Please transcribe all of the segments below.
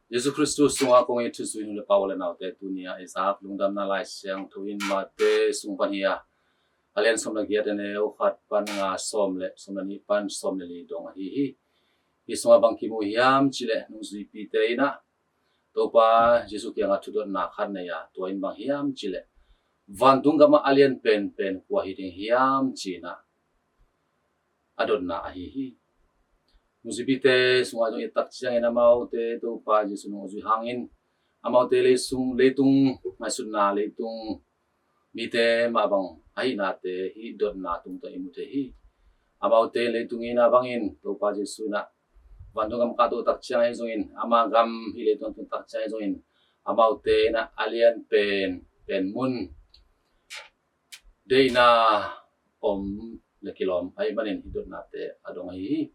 Yesu Kristus sunga kong itu suin le pawale naute dunia isap lungdam na lai siang tuin mate sungpan hiya alian som lagi ada ne uhat pan nga som ni pan som le dong hi isma bang kimu hiam chile nung zui pite ina topa Yesu kia nga tudot na khan ne ya tuin bang hiam chile vantung gama alian pen kwa hiding hiam china adon na hi musibite sunga jong itak siang ina mau te to pa Yesu nung zui hangin amau te le sung leitung masun na leitung mite mabang ai na te hi dot na tung ta imute hi amau te leitung ina bangin to pa Yesu na vandung am kato tak siang ai zongin ama gam hi leitung tung tak siang ai zongin amau te na alian pen mun de na om le kilom ai manin hi dot na te adong hi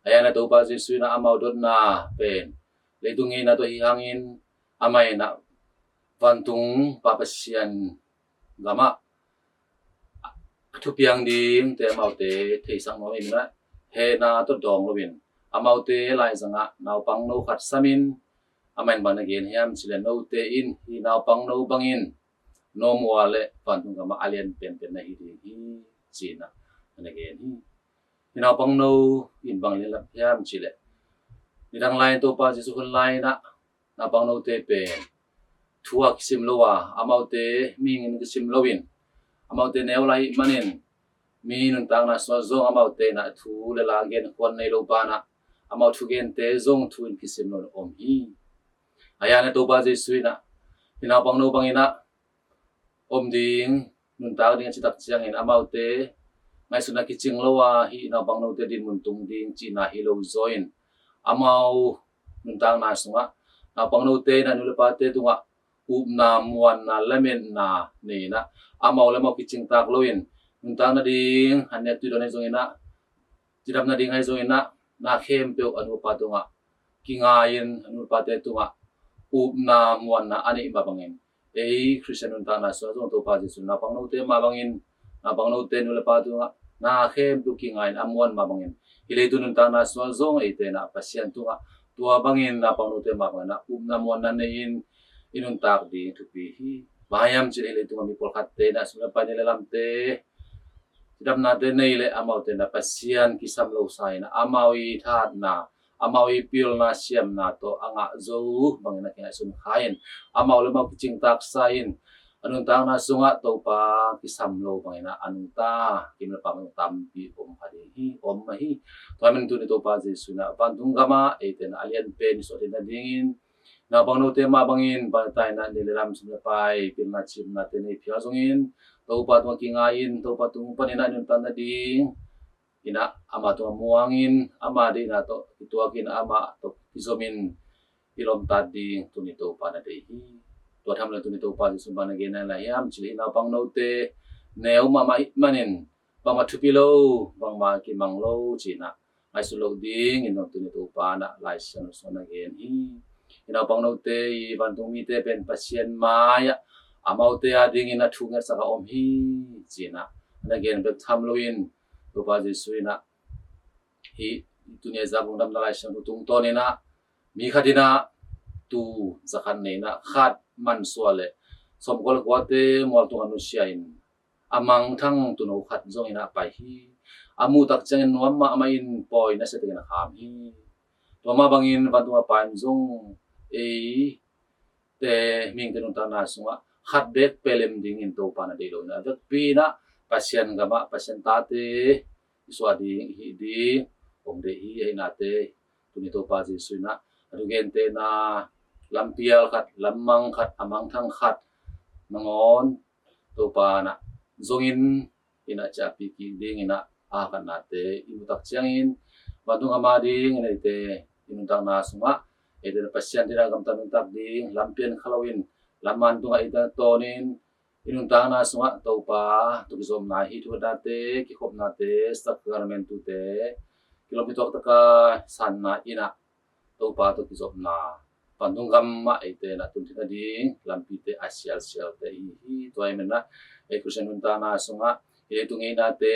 ayana to pa Yesu na amau dot na pen leitung ina to hi hangin amai na vantung papasian gama thupiang ding te mau te theisang mo in na he na to dong lovin amau te lai zanga naw pang no khat samin amain ban again hiam chile no te in hi naw pang no bangin no muale vantung gama alien pen na hi china and again hi naw pang no in bang le la hiam chile nidang lai to pa Jesu hun lai na pang no te pen thuak sim lowa amau te mingin sim lowin amau te neu lai manin mi nun tang na so zong amau te na thu le la gen kon nei lo pa na amau thu gen te zong thu in kisim no om hi aya na to ba Jesu na ina bang no bang ina om ding nun tang ding chitak chiang in amau te ngai suna ki ching lowa hi na bang no te din mun tung ding chi na hi lo join amau nun tang na sunga na bang no te na nule pa te tunga na muan na lemen na ni na amau lemau kiching tak loin untang na ding hanya tu donai zong ina tidam na ding hai zong ina na khem pe anu pa tunga kingain anu pa te tunga na muan na ani ba bangin Christian untang na so zong to pa Jesu na pang no te ma bangin na pang no te nule pa tunga na khem tu kingain amuan ma bangin ile tu untang na so zong te na pasien tunga tua bangin na pang no te ma bangin na muan na nein inun tak di tu pi hi bayam chile le tu mi pol khatte na sula pa le lam te dam na te nei le amau te na pasian ki sam lo sai na amawi that na amawi pil na siam na to anga zo bang na kya sun khain amau le mau ching tak sain anun ta na sunga to pa ki sam lo bang na anun ta kim le pa mo tam pi om hadi hi om ma hi to amen tu ni to pa Jesu na bandung gama e te na alien pen so te na dingin na bang no te ma bangin ba tai na ni lam sim le pai pil na chim na te ni phia zongin to pa to kingain to pa tu panina nun tan na ding ina ama to muangin ama di na to ituakin ama to izomin ilom ta ding tu ni to pa na dei hi to tham le tu ni to pa Jesu ban again na la yam chili na bang no te neu ma mai manin bang ma thupilo bang ma ki mang lo china ai su lo ding in tu ni to pa na lai san so na again hi ina bang no te i ban tung mi te pen pasien maya amau te ading ina thunga saka om hi china and again the thamloin to pa Jesu ina hi tunia zabung dam lai san tung to ne na mi khadina tu zakhan ne na khat man swale som gol kwate mol tu anu siain amang thang tu no khat zong ina pai hi amu tak chang nuam ma amain poi na se te na kham hi to ma bangin ban tu pan zong e te ming te nun ta na sunga khat bek pelem ding in to pa na de lo na dak pi na pasien gama pasien ta te iswa ding hi di om de hi ai na te tu ni to pa Jesu na adu gen te na lampial khat lamang khat amang thang khat nangon to pa na zongin ina cha pi ki ding ina a kan na te imu tak chiang in badung ama ding ina te inun tang na sunga ede pasien dira gam tan tak ding lampian khalawin laman tunga ida tonin inun tang na sunga to pa tu zom na hi thu da te ki khop na te sak garment tu te kilometer taka san na ina to pa to ki zom na pandung gam ma ite na tun tina ding lampi te asial sial te hi to ai men na e kusen nun tang na sunga e tungi na te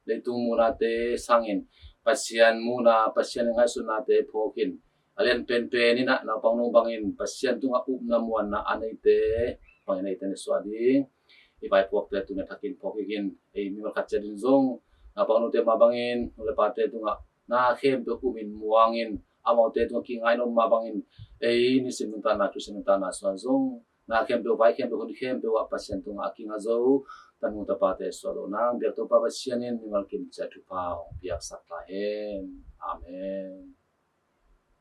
le tung mu na te sangin pasian mu na pasian ngai sun na te phokin alian pen ni na pang no bangin pasien tu nga na muan na anai te pangin ite ne swadi ipai pok te tu na takin pok igin mi mal khatcha din zong na pang no te mabangin le pate tu nga na khem tu umin muangin amau te tu ki ngai no mabangin ni simunta na tu simunta na swan zong na khem tu vai khem tu khem tu pasien tu nga ki nga zo tan mu ta pate swalo nang biak to pa pasienin mi mal kim cha tu pau biak sak la hen amen